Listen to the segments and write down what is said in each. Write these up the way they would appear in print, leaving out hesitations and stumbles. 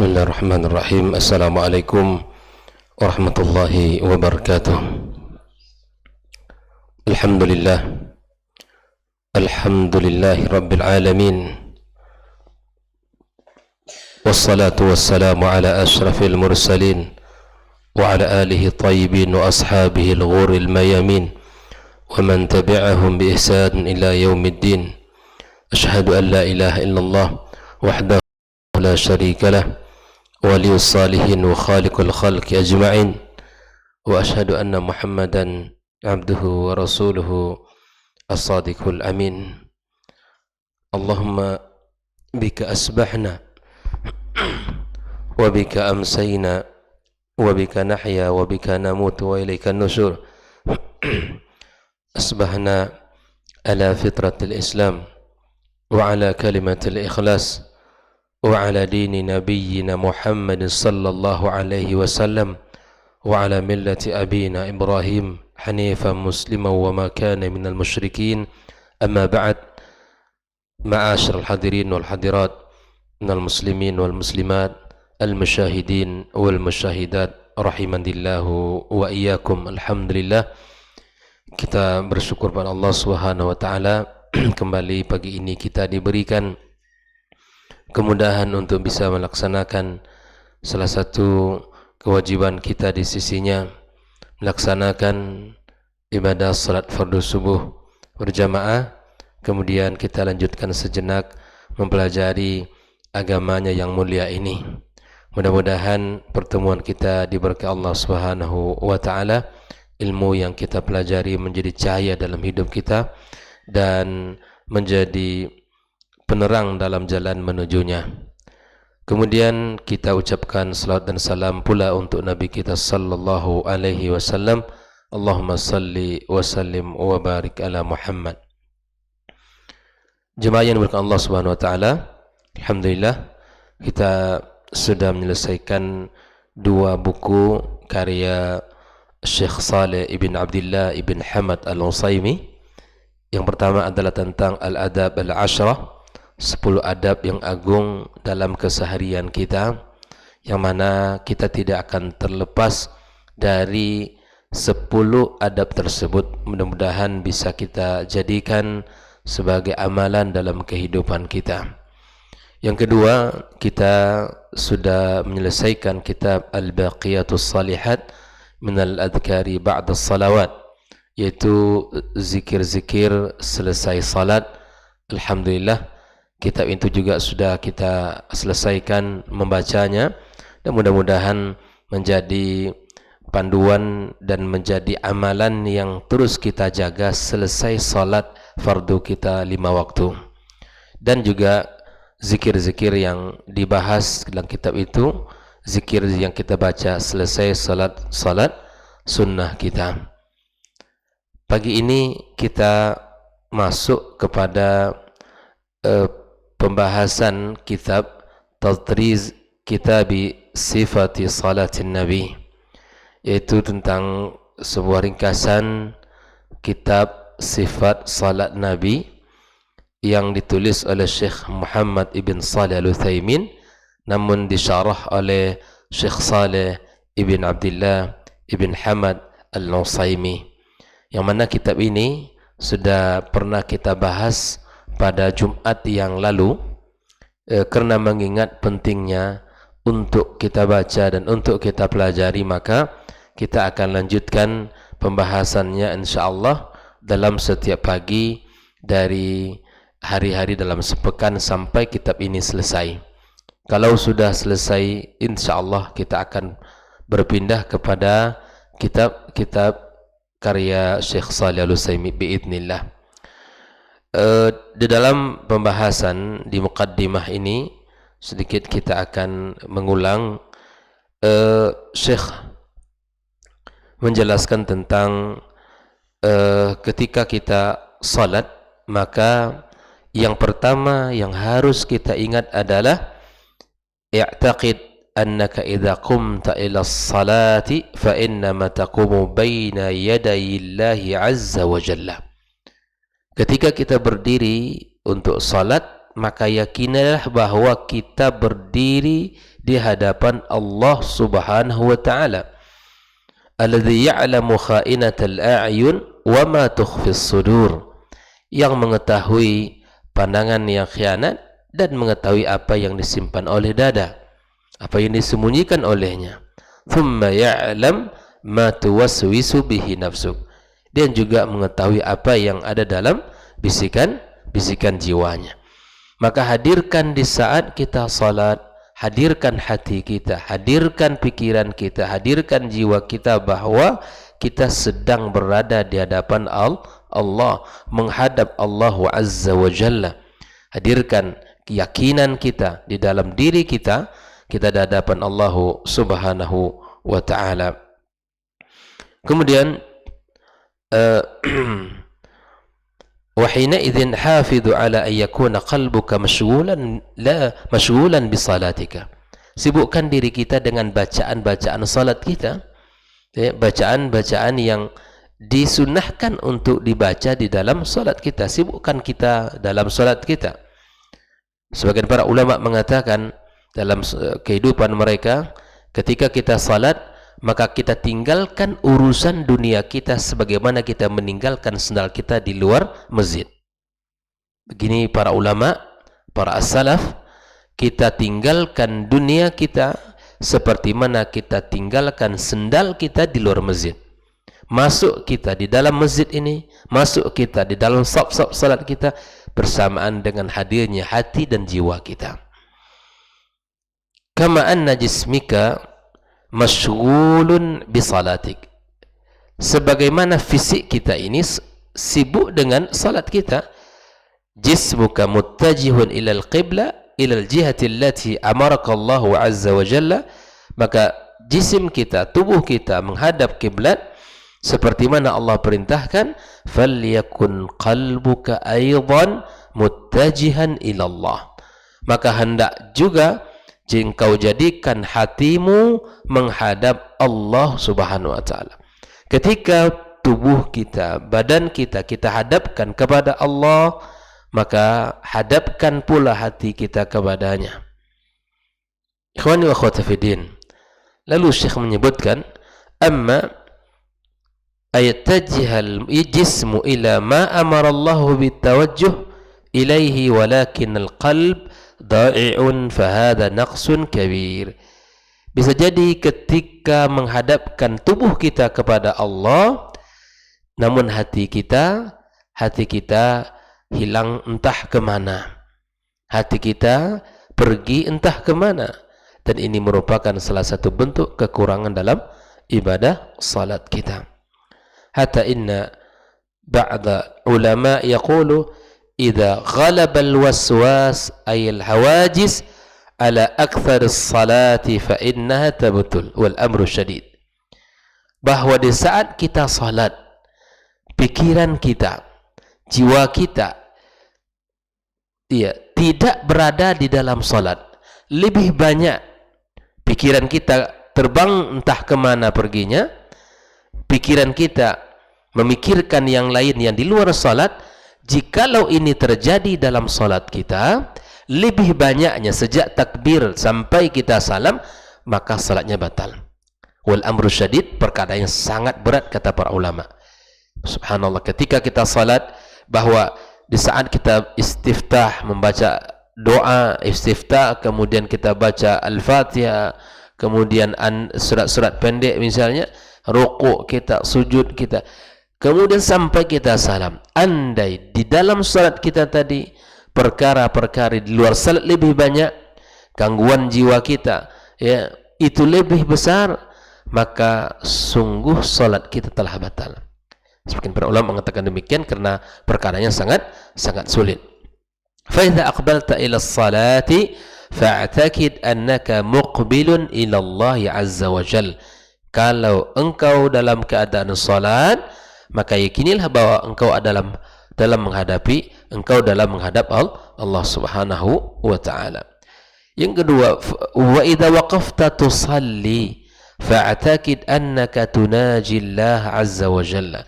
Bismillahirrahmanirrahim. Assalamualaikum warahmatullahi wabarakatuh. Alhamdulillahi rabbil alamin. Wassalatu wassalamu ala ashrafil mursalin wa ala alihi tayyibin wa ashabihi al-ghuril mayamin wa man tabi'ahum bi ihsan ila yaumiddin. Ashhadu an la ilaha illallah wahdahu la syarika lah ولي الصالحين وخالق الخلق أجمعين وأشهد أن محمدا عبده ورسوله الصادق الأمين اللهم بك أسبحنا وبك أمسينا وبك نحيا وبك نموت وإليك النشور أصبحنا على فطرة الإسلام وعلى كلمة الإخلاص وعلى دين نبينا محمد صلى الله عليه وسلم وعلى ملة أبينا إبراهيم حنيفا مسلما وما كان من المشركين أما بعد معاشر الحاضرين والحاضرات من المسلمين والمسلمات المشاهدين والمشاهدات رحمني الله وإياكم. Alhamdulillah, kita bersyukur pada Allah Subhanahu wa taala kembali pagi ini kita diberikan kemudahan untuk bisa melaksanakan salah satu kewajiban kita di sisinya, melaksanakan ibadah salat fardu subuh berjamaah. Kemudian kita lanjutkan sejenak mempelajari agamanya yang mulia ini. Mudah-mudahan pertemuan kita diberkahi Allah Subhanahu wa taala, ilmu yang kita pelajari menjadi cahaya dalam hidup kita dan menjadi penerang dalam jalan menujunya. Kemudian kita ucapkan salawat dan salam pula untuk Nabi kita sallallahu alaihi wasallam. Allahumma salli wa sallim wa barik ala Muhammad. Jemaah yang dimuliakan Allah Subhanahu wa taala, alhamdulillah kita sudah menyelesaikan dua buku karya Syekh Saleh ibn Abdullah ibn Hamad al-Utsaimin. Yang pertama adalah tentang Al-Adab al-Ashrah, 10 adab yang agung dalam keseharian kita, yang mana kita tidak akan terlepas dari 10 adab tersebut. Mudah-mudahan bisa kita jadikan sebagai amalan dalam kehidupan kita. Yang kedua, kita sudah menyelesaikan kitab Al-Baqiyatus Salihat min al-Adhkari ba'da salawat, yaitu zikir-zikir selesai salat. Alhamdulillah, kitab itu juga sudah kita selesaikan membacanya, dan mudah-mudahan menjadi panduan dan menjadi amalan yang terus kita jaga selesai salat fardu kita 5 waktu. Dan juga zikir-zikir yang dibahas dalam kitab itu, zikir yang kita baca selesai salat sunnah kita. Pagi ini kita masuk kepada pembahasan kitab Tatriz Kitabi Sifati Salatin Nabi, yaitu tentang sebuah ringkasan kitab sifat salat Nabi yang ditulis oleh Syekh Muhammad ibn Salih al-Utsaimin, namun disyarah oleh Syekh Saleh ibn Abdullah ibn Hamad al-Utsaimin, yang mana kitab ini sudah pernah kita bahas pada Jumat yang lalu. Karena mengingat pentingnya untuk kita baca dan untuk kita pelajari, maka kita akan lanjutkan pembahasannya insyaAllah dalam setiap pagi dari hari-hari dalam sepekan sampai kitab ini selesai. Kalau sudah selesai, insyaAllah kita akan berpindah kepada kitab-kitab karya Syekh Salih al-Utsaimin biidznillah. Di dalam pembahasan di muqaddimah ini sedikit kita akan mengulang. Syekh menjelaskan tentang ketika kita salat, maka yang pertama yang harus kita ingat adalah i'taqid annaka idza qumta ila as-salati fa innama taqumu baina yaday Allahi azza wa jalla. Ketika kita berdiri untuk salat, maka yakinilah bahwa kita berdiri di hadapan Allah Subhanahu wa taala. Alladzi ya'lamu kha'inatal a'yun wa ma tukhfis sudur. Yang mengetahui pandangan yang khianat dan mengetahui apa yang disimpan oleh dada, apa yang disembunyikan olehnya. Thumma ya'lam ma tuwaswisu bihi nafsuk. Dan juga mengetahui apa yang ada dalam bisikan jiwanya. Maka hadirkan di saat kita salat, hadirkan hati kita, hadirkan pikiran kita, hadirkan jiwa kita bahwa kita sedang berada di hadapan Allah, menghadap Allah Azza wa Jalla. Hadirkan keyakinan kita di dalam diri kita, kita di hadapan Allah Subhanahu wa taala. Kemudian wa hina idzin hafidhu ala an yakuna qalbuka mashghulan bi salatika. Sibukkan diri kita dengan bacaan-bacaan salat kita, ya, bacaan-bacaan yang disunnahkan untuk dibaca di dalam salat kita. Sibukkan kita dalam salat kita. Sebagian para ulama mengatakan dalam kehidupan mereka, ketika kita salat, maka kita tinggalkan urusan dunia kita sebagaimana kita meninggalkan sendal kita di luar masjid. Begini para ulama, para as-salaf, kita tinggalkan dunia kita seperti mana kita tinggalkan sendal kita di luar masjid. Masuk kita di dalam masjid ini, masuk kita di dalam saf-saf salat kita bersamaan dengan hadirnya hati dan jiwa kita. Kama anna jismika mashghulun bi salatik. Sebagaimana fisik kita ini sibuk dengan salat kita. Jismuka muttajihun ila al-qibla, ila al-jihati allati amaraka Allah Azza wa Jalla. Maka jisim kita, tubuh kita menghadap kiblat seperti mana Allah perintahkan. Falyakun qalbuka aidan muttajihan ila Allah. Maka hendak juga engkau jadikan hatimu menghadap Allah Subhanahu wa taala. Ketika tubuh kita, badan kita hadapkan kepada Allah, maka hadapkan pula hati kita kepadanya. Ikhwani wa akhwati fiddin. Lalu Syekh menyebutkan, amma ayattajihal jismu ila ma amara Allah bitawajjuh ilaihi walakin al-qalb da'i'un fahada naqsun kabir. Bisa jadi ketika menghadapkan tubuh kita kepada Allah, namun hati kita hilang entah kemana. Hati kita pergi entah kemana. Dan ini merupakan salah satu bentuk kekurangan dalam ibadah salat kita. Hatta inna ba'da ulama yaqulu إذا غلب الوسواس أي الهواجس على أكثر الصلاة فإنها تبطل والأمر شديد. Bahwa di saat kita salat, pikiran kita, jiwa kita tidak berada di dalam salat, lebih banyak pikiran kita terbang entah kemana perginya, pikiran kita memikirkan yang lain yang di luar salat. Jikalau ini terjadi dalam salat kita, lebih banyaknya sejak takbir sampai kita salam, maka salatnya batal. Wal amru syadid, perkara yang sangat berat kata para ulama. Subhanallah, ketika kita salat, bahwa di saat kita istiftah, membaca doa istiftah, kemudian kita baca Al-Fatihah, kemudian surat-surat pendek misalnya, rukuk kita, sujud kita, kemudian sampai kita salam. Andai di dalam salat kita tadi perkara-perkara di luar salat lebih banyak, gangguan jiwa kita ya itu lebih besar, maka sungguh salat kita telah batal. Sebagian para ulama mengatakan demikian karena perkaranya sangat sulit. Fa idza aqbalta ila as-salati fa'takid annaka muqbilun ila Allah Azza wa Jalla. Kalau engkau dalam keadaan salat, maka yakinilah bahwa engkau dalam menghadap Allah Subhanahu wa taala. Yang kedua, wa idza waqafta tusalli fa'takid annaka tunaji Allah Azza wa Jalla.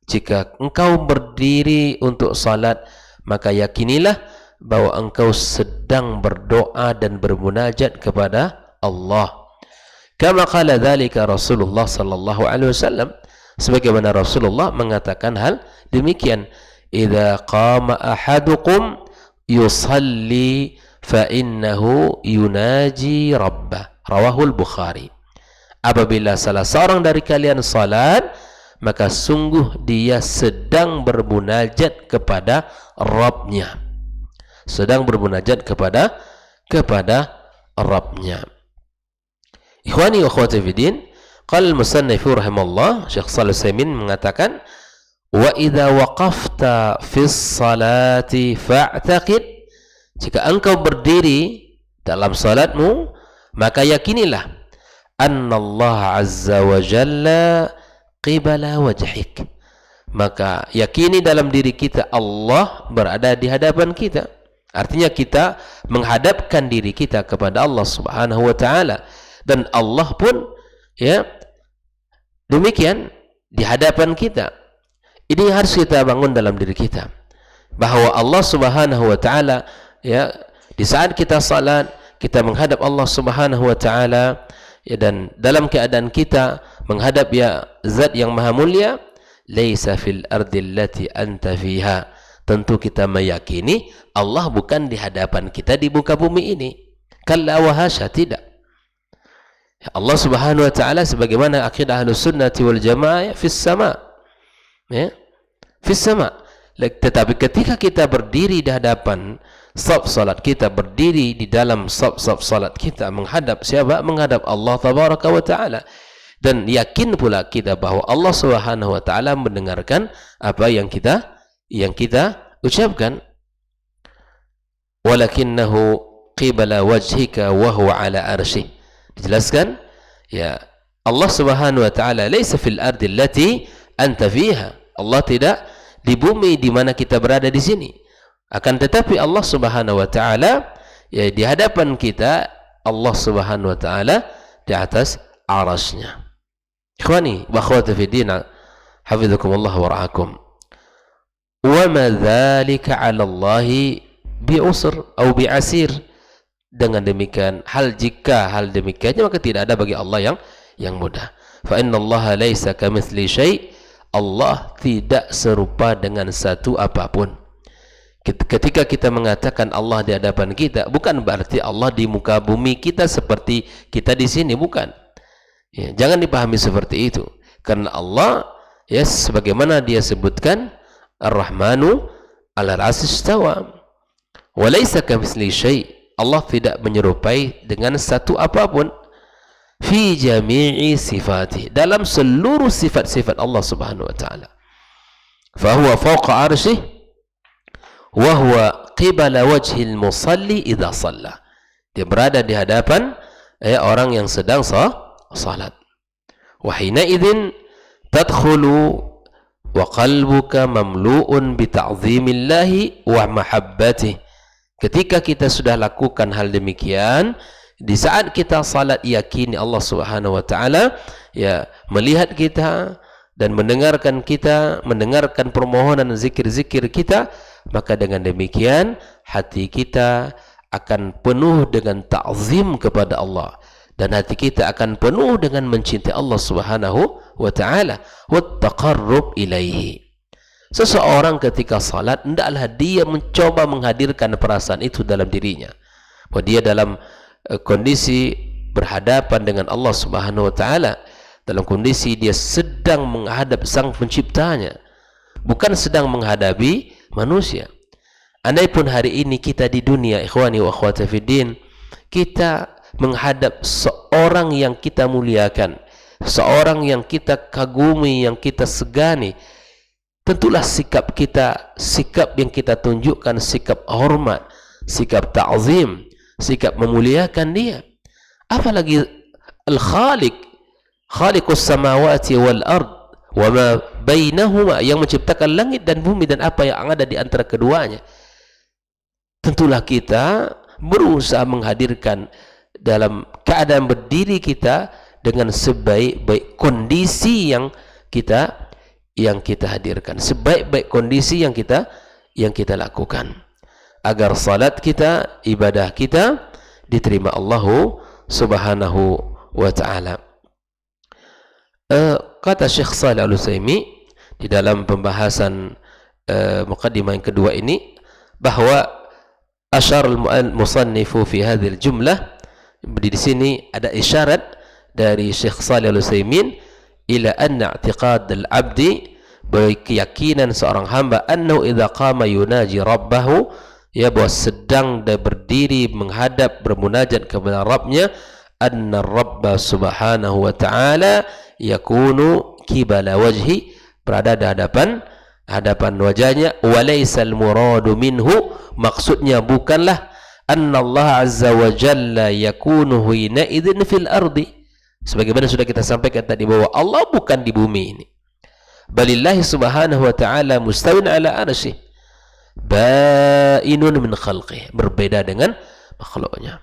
Jika engkau berdiri untuk salat, maka yakinilah bahwa engkau sedang berdoa dan bermunajat kepada Allah. Kama qala dzalika Rasulullah sallallahu alaihi wasallam, sebagaimana Rasulullah mengatakan hal demikian, idza qama ahadukum yusalli fa innahu yunaji rabbah, rawahul Bukhari. Apabila salah seorang dari kalian salat, maka sungguh dia sedang bermunajat kepada Rabb-Nya, sedang bermunajat kepada Rabb-Nya. Ikhwani wa akhwati fi din, qala al-musannif rahimallah, Syekh Shalih Al-Utsaimin mengatakan, wa idza waqafta fi sholati fa'taqid, jika engkau berdiri dalam salatmu, maka yakinilah anna Allah azza wa jalla qibala wajhik, maka yakini dalam diri kita Allah berada di hadapan kita. Artinya kita menghadapkan diri kita kepada Allah subhanahu wa ta'ala, dan Allah pun ya demikian di hadapan kita. Ini harus kita bangun dalam diri kita, bahwa Allah subhanahu wa ta'ala ya di saat kita salat, kita menghadap Allah subhanahu wa ta'ala ya, dan dalam keadaan kita menghadap ya zat yang maha mulia, laisa fil ardi allati anta fiha, tentu kita meyakini Allah bukan di hadapan kita di muka bumi ini. Kalla wa hasya, tidak. Allah subhanahu wa ta'ala sebagaimana akidah Ahlus Sunnati wal Jamaah fis sama, ya, fis sama. Tetapi ketika kita berdiri di hadapan saf salat kita, berdiri di dalam saf salat kita, menghadap siapa? Menghadap Allah tabaraka wa ta'ala, dan yakin pula kita bahwa Allah subhanahu wa ta'ala mendengarkan apa yang kita ucapkan. Walakinnahu qibala wajhika wa huwa ala arsyih, dijelaskan ya, Allah subhanahu wa ta'ala laysa fil ardi allati anta fiha, Allah tidak di bumi di mana kita berada di sini, akan tetapi Allah subhanahu wa ta'ala ya di hadapan kita, Allah subhanahu wa ta'ala di atas arasnya. Ikhwani wa akhwati fi din, hafizakumullah wa ra'akum. Wa ma dzalika 'ala Allah bi'usr atau bi'asir, dengan demikian jika hal demikiannya, maka tidak ada bagi Allah yang mudah. Fa inna Allah laisa kamitsli syai', Allah tidak serupa dengan satu apapun. Ketika kita mengatakan Allah di hadapan kita, bukan berarti Allah di muka bumi kita seperti kita di sini, bukan. Ya, jangan dipahami seperti itu. Karena Allah ya sebagaimana dia sebutkan, Ar-Rahmanu 'alal 'arsy istawa. Wa laisa kamitsli syai', Allah tidak menyerupai dengan satu apapun. Fi jami'i sifati, dalam seluruh sifat-sifat Allah subhanahu wa ta'ala. Fahuwa fawqa arsyih wa huwa qibala wajhil musalli idha salla, dia berada di hadapan orang yang sedang salat. Wa hina idzin tadkhulu wa qalbuka mamlu'un bi ta'zimillahi wa mahabbatihi, ketika kita sudah lakukan hal demikian, di saat kita salat, yakini Allah subhanahu wa ta'ala ya melihat kita dan mendengarkan kita, mendengarkan permohonan zikir-zikir kita, maka dengan demikian hati kita akan penuh dengan ta'zim kepada Allah, dan hati kita akan penuh dengan mencintai Allah subhanahu wa ta'ala wa taqarrub ilaihi. Seseorang ketika salat, hendaklah dia mencoba menghadirkan perasaan itu dalam dirinya, bahwa dia dalam kondisi berhadapan dengan Allah subhanahu wa ta'ala, dalam kondisi dia sedang menghadap sang penciptanya, bukan sedang menghadapi manusia. Andai pun hari ini kita di dunia, ikhwani wa akhwati fiddin, kita menghadap seorang yang kita muliakan, seorang yang kita kagumi, yang kita segani, tentulah sikap kita, sikap yang kita tunjukkan, sikap hormat, sikap ta'zim, sikap memuliakan dia. Apalagi Al-Khaliq, Khaliqus samawati wal ard wa ma bainahuma, yang menciptakan langit dan bumi dan apa yang ada di antara keduanya. Tentulah kita berusaha menghadirkan dalam keadaan berdiri kita dengan sebaik-baik kondisi yang kita hadirkan, sebaik-baik kondisi yang kita lakukan. agar salat kita, ibadah kita diterima Allah Subhanahu wa ta'ala. Kata Syekh Shalih Al-Utsaimin di dalam pembahasan muqaddimah yang kedua ini, bahwa asyar al-musannifu fi hadhil jumlah, di sini ada isyarat dari Syekh Shalih Al-Utsaimin ila anna i'tiqad al-'abdi, keyakinan seorang hamba, annahu idza qama yunaji rabbahu, ya, bahwa sedang dia berdiri menghadap bermunajat kepada Rabbnya, anna Rabba subhanahu wa ta'ala yakunu kibala wajhi, berada di hadapan wajahnya, walaysal muradu minhu, maksudnya bukanlah anna Allah azza wa jalla yakunu hina idzin fil ardi, sebagaimana sudah kita sampaikan tadi bahwa Allah bukan di bumi ini, balillahi subhanahu wa ta'ala mustawin ala arsyih ba'inun min khalqih, berbeda dengan makhluknya.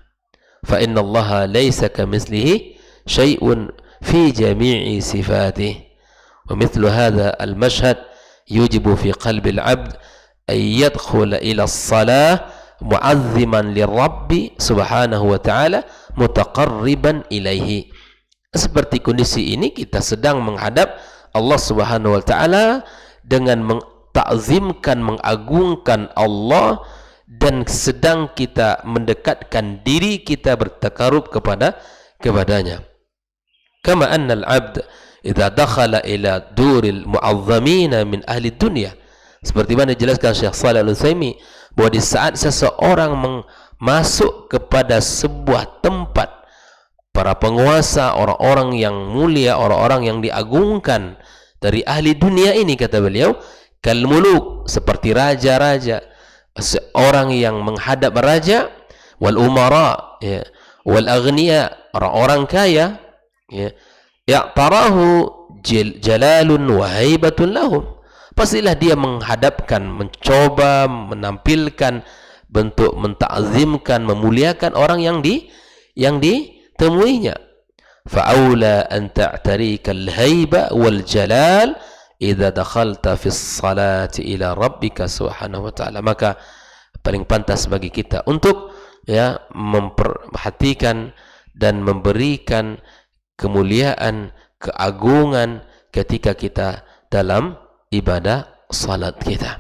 Fa inna Allah laysa kamitslihi syai'un fi jami'i sifatih, wa mithlu hadha al-mashhad yujibu fi qalbi al-'abd an yadkhula ila as-salah mu'azziman lirabbi subhanahu wa ta'ala mutaqarriban ilaihi. Seperti kondisi ini, kita sedang menghadap Allah subhanahu wa ta'ala dengan mengtakzimkan, mengagungkan Allah, dan sedang kita mendekatkan diri kita bertakarub kepadanya. Kama anna al-'abd idza dakhala ila duril mu'azzamina min ahli dunya, seperti mana dijelaskan Syekh Shalih Al-Utsaimin, bahwa di saat seseorang masuk kepada sebuah tempat para penguasa, orang-orang yang mulia, orang-orang yang diagungkan dari ahli dunia ini, kata beliau, kal muluk, seperti raja-raja, seorang yang menghadap raja, wal umara, ya, wal aghniya, orang-orang kaya, ya, ya'tarahu jalalun wa haibatun lahum, pastilah dia menghadapkan, mencoba menampilkan bentuk mentakzimkan, memuliakan orang yang ditemuinya. Fa'aula an ta'tarika al-haiba wal jalal idza dakhalta fi as-salati ila rabbika subhanahu wa ta'ala, maka paling pantas bagi kita untuk, ya, memperhatikan dan memberikan kemuliaan, keagungan ketika kita dalam ibadah salat kita.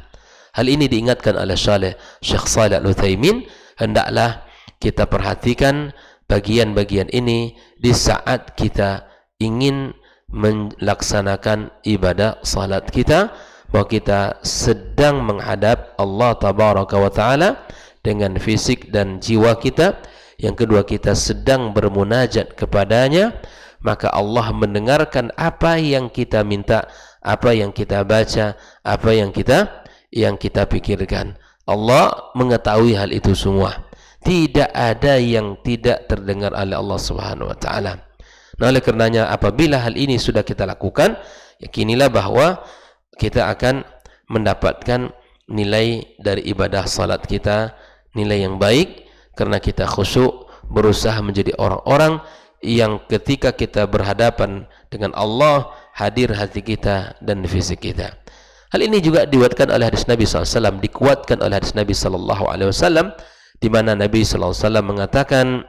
Hal ini diingatkan oleh Syekh Shalih Al-Utsaimin, hendaklah kita perhatikan bagian-bagian ini di saat kita ingin melaksanakan ibadah salat kita, bahwa kita sedang menghadap Allah tabaraka wa ta'ala dengan fisik dan jiwa kita. Yang kedua, kita sedang bermunajat kepadanya, maka Allah mendengarkan apa yang kita minta, apa yang kita baca, apa yang kita pikirkan. Allah mengetahui hal itu semua. Tidak ada yang tidak terdengar oleh Allah Subhanahu wa ta'ala. Nah, oleh karenanya apabila hal ini sudah kita lakukan, yakinilah bahwa kita akan mendapatkan nilai dari ibadah salat kita, nilai yang baik, karena kita khusyuk, berusaha menjadi orang-orang yang ketika kita berhadapan dengan Allah, hadir hati kita dan fisik kita. Hal ini juga dikuatkan oleh hadis Nabi SAW, dikuatkan oleh hadis Nabi SAW, di mana Nabi SAW mengatakan,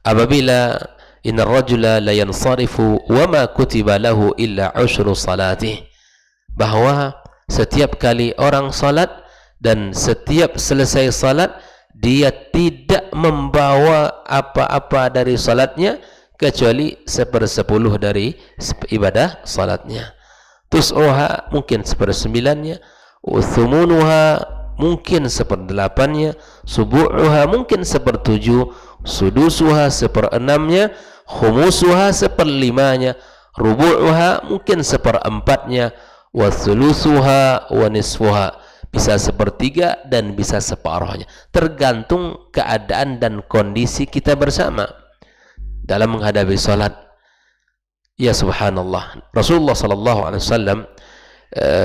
apabila inna rajula la yansarifu wa ma kutiba lahu illa ushru salatih, bahwa setiap kali orang salat dan setiap selesai salat dia tidak membawa apa-apa dari salatnya kecuali 1/10 dari ibadah salatnya. Tus'uha mungkin 1/9-nya, uthumunuha mungkin 1/8-nya, subu'uha mungkin 1/7, sudusuha 1/6-nya, khumusuha 1/5-nya, rubu'uha mungkin 1/4-nya, wa thulusuha wa nisfuha, bisa 1/3 dan bisa separuhnya, tergantung keadaan dan kondisi kita bersama dalam menghadapi salat. Ya subhanallah, Rasulullah SAW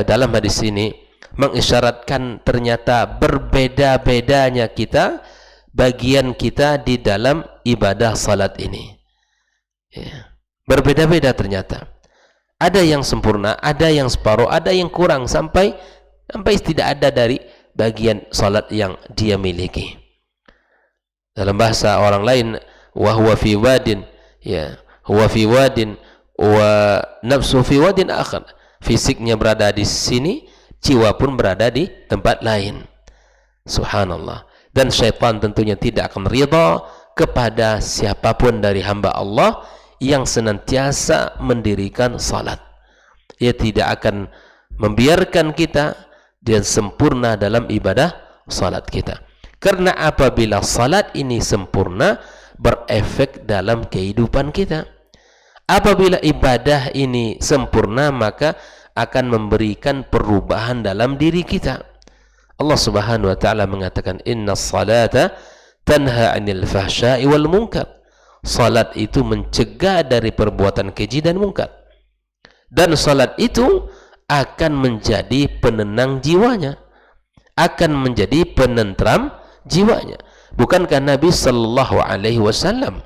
dalam hadis ini mengisyaratkan ternyata berbeda-bedanya kita, bagian kita di dalam ibadah salat ini, ya, berbeda-beda ternyata. Ada yang sempurna, ada yang separuh, ada yang kurang, sampai tidak ada dari bagian salat yang dia miliki. Dalam bahasa orang lain, wa huwa fi wadin, ya, huwa fi wadin wa nafsu fi wadin akhar. Fisiknya berada di sini, jiwa pun berada di tempat lain. Subhanallah. Dan syaitan tentunya tidak akan ridha kepada siapapun dari hamba Allah yang senantiasa mendirikan salat. Ia tidak akan membiarkan kita dan sempurna dalam ibadah salat kita. Karena apabila salat ini sempurna, berefek dalam kehidupan kita. Apabila ibadah ini sempurna, maka akan memberikan perubahan dalam diri kita. Allah Subhanahu wa taala mengatakan, "Inna salata tanha 'anil fahsya'i wal munkar." Salat itu mencegah dari perbuatan keji dan mungkar. Dan salat itu akan menjadi penenang jiwanya, akan menjadi penentram jiwanya. Bukankah Nabi sallallahu alaihi wasallam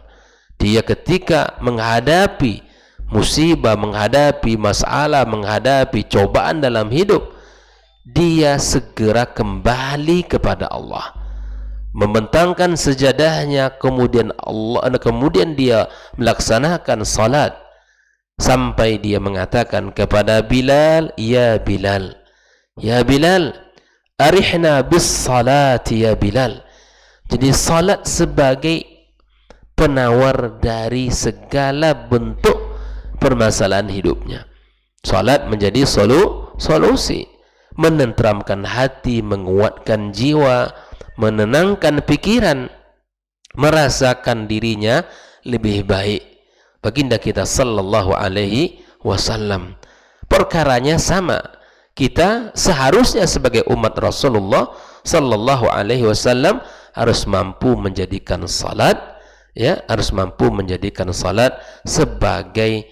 dia ketika menghadapi musibah, menghadapi masalah, menghadapi cobaan dalam hidup, dia segera kembali kepada Allah, membentangkan sejadahnya, kemudian dia melaksanakan salat sampai dia mengatakan kepada Bilal, "Ya Bilal, ya Bilal, arihna bis salati ya Bilal." Jadi salat sebagai penawar dari segala bentuk permasalahan hidupnya. Salat menjadi solusi, menenteramkan hati, menguatkan jiwa, menenangkan pikiran, merasakan dirinya lebih baik. Baginda kita sallallahu alaihi wasallam, perkaranya sama. Kita seharusnya sebagai umat Rasulullah sallallahu alaihi wasallam harus mampu menjadikan salat, ya, harus mampu menjadikan salat sebagai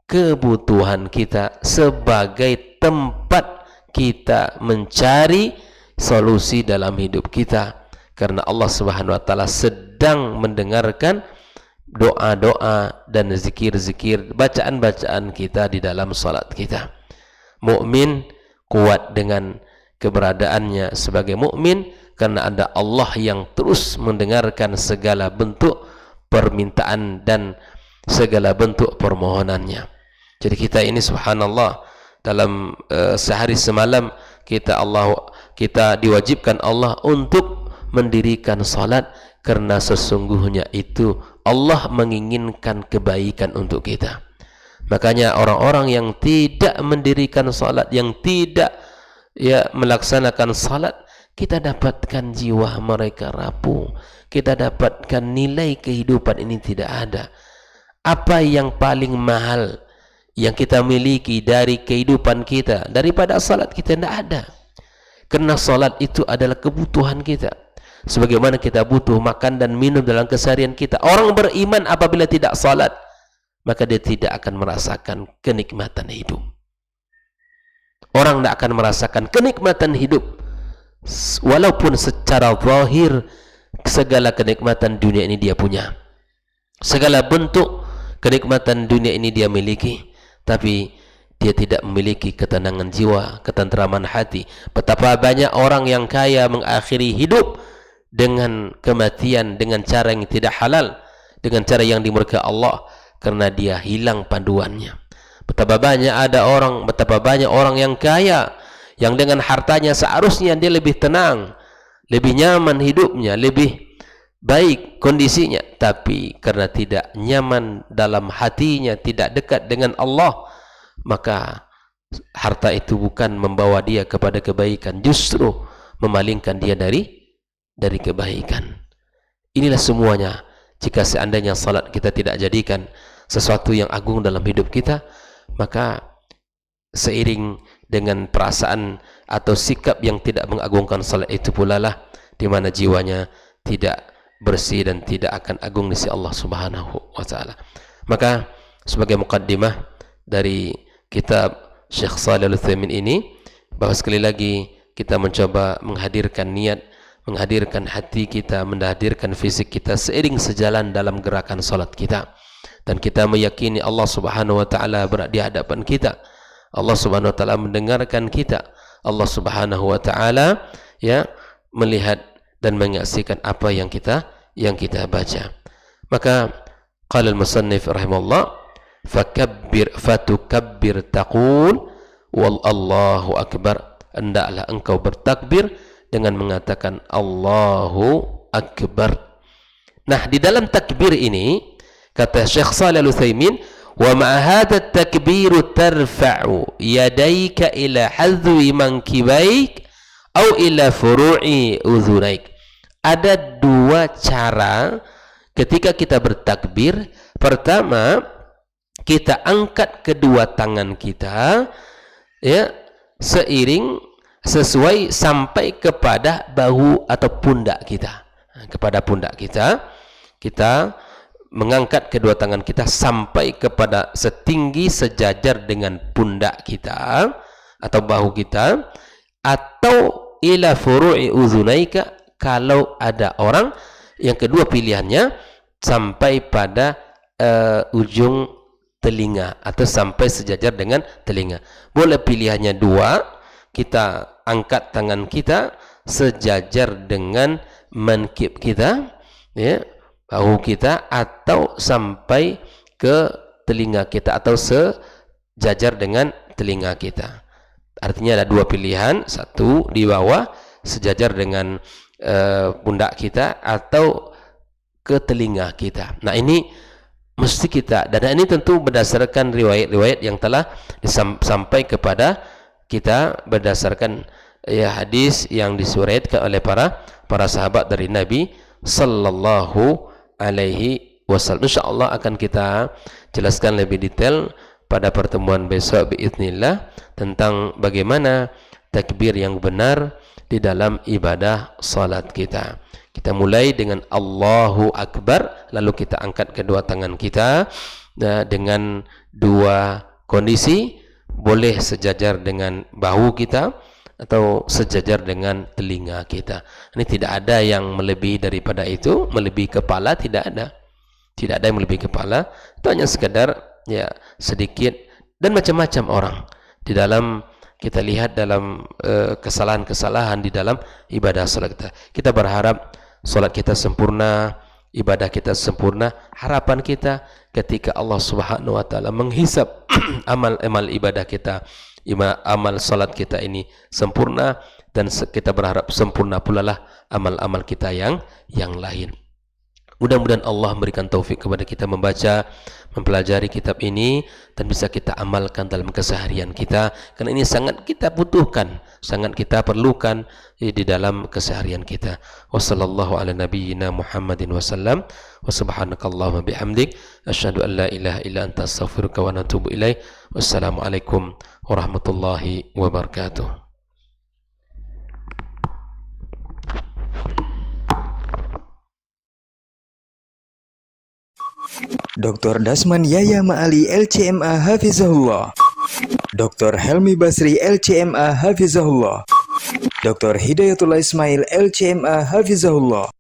kebutuhan kita, sebagai tempat kita mencari solusi dalam hidup kita. Karena Allah Subhanahu wa taala sedang mendengarkan doa-doa dan zikir-zikir, bacaan-bacaan kita di dalam salat kita. Mukmin kuat dengan keberadaannya sebagai mukmin karena ada Allah yang terus mendengarkan segala bentuk permintaan dan segala bentuk permohonannya. Jadi kita ini subhanallah, dalam sehari semalam kita diwajibkan Allah untuk mendirikan salat, karena sesungguhnya itu Allah menginginkan kebaikan untuk kita. Makanya orang-orang yang tidak mendirikan salat, yang tidak melaksanakan salat, kita dapatkan jiwa mereka rapuh, kita dapatkan nilai kehidupan ini tidak ada. Apa yang paling mahal yang kita miliki dari kehidupan kita daripada salat kita? Tidak ada. Karena salat itu adalah kebutuhan kita, sebagaimana kita butuh makan dan minum dalam keseharian kita. Orang beriman apabila tidak salat, maka dia tidak akan merasakan kenikmatan hidup. Orang tidak akan merasakan kenikmatan hidup, walaupun secara zahir segala kenikmatan dunia ini dia punya, segala bentuk kenikmatan dunia ini dia miliki, tapi dia tidak memiliki ketenangan jiwa, ketentraman hati. Betapa banyak orang yang kaya mengakhiri hidup dengan kematian dengan cara yang tidak halal, dengan cara yang dimurkai Allah, karena dia hilang panduannya. Betapa banyak orang yang kaya, yang dengan hartanya seharusnya dia lebih tenang, lebih nyaman hidupnya, lebih baik kondisinya, tapi karena tidak nyaman dalam hatinya, tidak dekat dengan Allah, maka harta itu bukan membawa dia kepada kebaikan, justru memalingkan dia dari kebaikan. Inilah semuanya jika seandainya salat kita tidak jadikan sesuatu yang agung dalam hidup kita, maka seiring dengan perasaan atau sikap yang tidak mengagungkan salat itu pula lah di mana jiwanya tidak bersih dan tidak akan agung di sisi Allah Subhanahu wa taala. Maka sebagai mukaddimah dari kitab Syekh Shalih Al-Utsaimin ini, bahwa sekali lagi kita mencoba menghadirkan niat, menghadirkan hati kita, menghadirkan fisik kita seiring sejalan dalam gerakan salat kita. Dan kita meyakini Allah Subhanahu wa taala berada di hadapan kita. Allah Subhanahu wa taala mendengarkan kita. Allah Subhanahu wa taala ya melihat dan menyaksikan apa yang kita baca. Maka qala al-musannif rahimahullah, fatukabbir taqul wallahu akbar, hendaklah engkau bertakbir dengan mengatakan Allahu akbar. Nah, di dalam takbir ini kata Syekh Shalih Al-Utsaimin, wa ma'a hadha at-takbir tarfa'u yadayka ila hadwi mankibaik au ila furu'i udhunaik. Ada dua cara ketika kita bertakbir. Pertama, kita angkat kedua tangan kita ya sesuai sampai kepada bahu atau pundak kita. Kepada pundak kita mengangkat kedua tangan kita sampai kepada setinggi sejajar dengan pundak kita atau bahu kita, atau ila furu'i udhunaika, kalau ada orang yang kedua pilihannya sampai pada ujung telinga atau sampai sejajar dengan telinga. Boleh pilihannya dua, kita angkat tangan kita sejajar dengan mankib kita, ya, bahu kita, atau sampai ke telinga kita atau sejajar dengan telinga kita. Artinya ada dua pilihan, satu di bawah sejajar dengan pundak kita atau ke telinga kita. Nah, ini mesti kita, dan ini tentu berdasarkan riwayat-riwayat yang telah sampai kepada kita berdasarkan ya hadis yang diriwayatkan oleh para sahabat dari Nabi sallallahu alaihi wasallam. Insyaallah akan kita jelaskan lebih detail pada pertemuan besok biiznillah tentang bagaimana takbir yang benar di dalam ibadah salat kita. Kita mulai dengan Allahu Akbar, lalu kita angkat kedua tangan kita dengan dua kondisi, boleh sejajar dengan bahu kita atau sejajar dengan telinga kita. Ini tidak ada yang melebihi daripada itu, melebihi kepala tidak ada. Tidak ada yang melebihi kepala, itu hanya sekedar ya sedikit. Dan macam-macam orang di dalam, kita lihat dalam kesalahan-kesalahan di dalam ibadah salat kita. Kita berharap salat kita sempurna, ibadah kita sempurna. Harapan kita ketika Allah Subhanahu wa taala menghisap amal-amal ibadah kita, amal salat kita ini sempurna, dan kita berharap sempurna pula lah amal-amal kita yang lain. Mudah-mudahan Allah memberikan taufik kepada kita membaca, mempelajari kitab ini dan bisa kita amalkan dalam keseharian kita, karena ini sangat kita butuhkan, sangat kita perlukan di dalam keseharian kita. Wassallallahu ala nabiyyina Muhammadin wasallam, wa subhanakallahumma bihamdik, asyhadu an la ilaha illa anta astaghfiruka wa atubu ilaik. Wassalamualaikum warahmatullahi wabarakatuh. Dr. Dasman Yahya Ma'ali LCMA Hafizahullah, Dr. Helmi Basri LCMA Hafizahullah, Dr. Hidayatullah Ismail LCMA Hafizahullah.